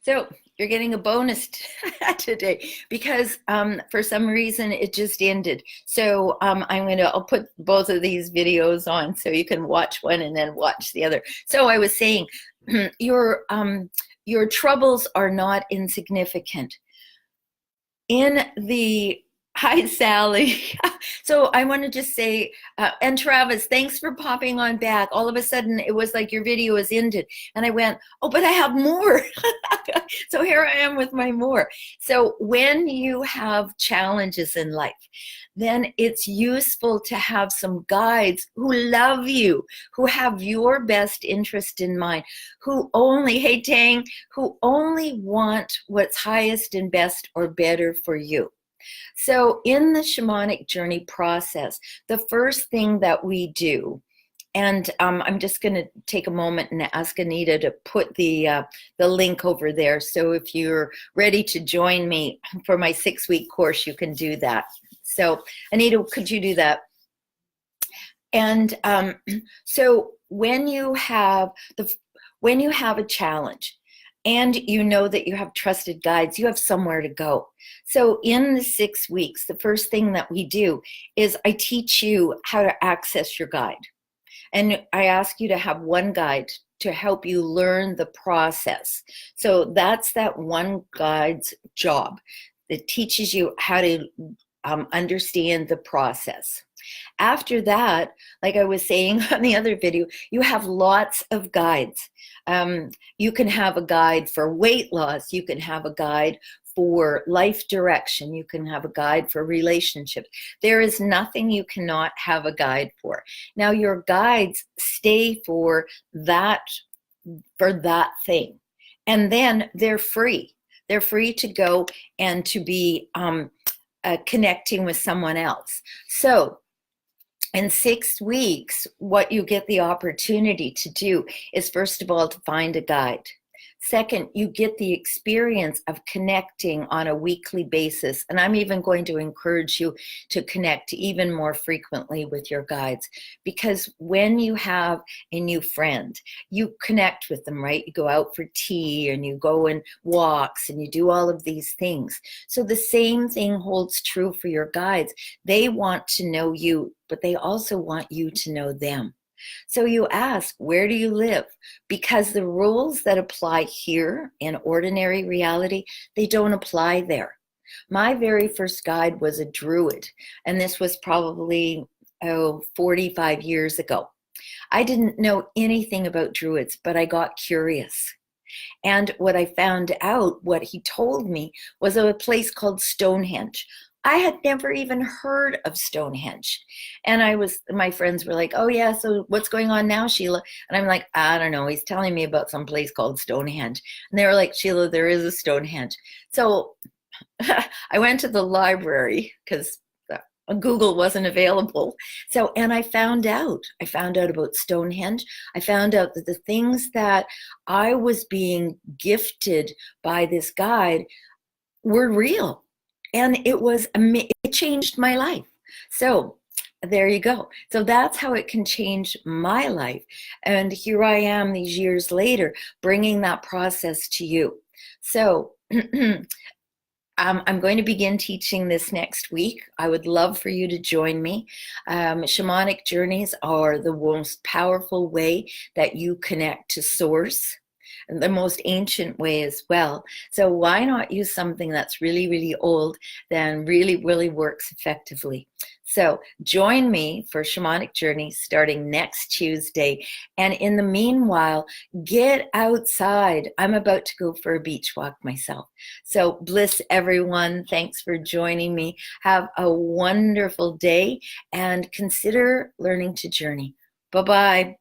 So you're getting a bonus today because for some reason it just ended. So I'll put both of these videos on so you can watch one and then watch the other. So I was saying your troubles are not insignificant. In the Hi, Sally. So I want to just say, and Travis, thanks for popping on back. All of a sudden, it was like your video is ended. And I went, oh, but I have more. So here I am with my more. So when you have challenges in life, then it's useful to have some guides who love you, who have your best interest in mind, who only, hey Tang, who only want what's highest and best or better for you. So in the shamanic journey process, the first thing that we do, and I'm just going to take a moment and ask Anita to put the link over there. So if you're ready to join me for my 6-week course, you can do that. So Anita, could you do that? And so when you have a challenge, and you know that you have trusted guides, you have somewhere to go. So in the 6 weeks, the first thing that we do is I teach you how to access your guide. And I ask you to have one guide to help you learn the process. So that's that one guide's job. It teaches you how to understand the process. After that, like I was saying on the other video, you have lots of guides. You can have a guide for weight loss. You can have a guide for life direction. You can have a guide for relationships. There is nothing you cannot have a guide for. Now, your guides stay for that thing. And then they're free. They're free to go and to be connecting with someone else. So in 6 weeks, what you get the opportunity to do is, first of all, to find a guide. Second, you get the experience of connecting on a weekly basis. And I'm even going to encourage you to connect even more frequently with your guides. Because when you have a new friend, you connect with them, right? You go out for tea and you go on walks and you do all of these things. So the same thing holds true for your guides. They want to know you, but they also want you to know them. So you ask, where do you live? Because the rules that apply here in ordinary reality, they don't apply there. My very first guide was a druid, and this was probably 45 years ago. I didn't know anything about druids, but I got curious. And what I found out, what he told me, was of a place called Stonehenge. I had never even heard of Stonehenge. And my friends were like, oh yeah, so what's going on now, Sheila? And I'm like, I don't know. He's telling me about some place called Stonehenge. And they were like, Sheila, there is a Stonehenge. So I went to the library because Google wasn't available. So, and I found out about Stonehenge. I found out that the things that I was being gifted by this guide were real. And it changed my life. So there you go. So that's how it can change my life. And here I am these years later, bringing that process to you. So I'm going to begin teaching this next week. I would love for you to join me. Shamanic journeys are the most powerful way that you connect to source, and the most ancient way as well. So why not use something that's really, really old, then really, really works effectively? So join me for Shamanic Journey starting next Tuesday. And in the meanwhile, get outside. I'm about to go for a beach walk myself. So bliss everyone. Thanks for joining me. Have a wonderful day and consider learning to journey. Bye-bye.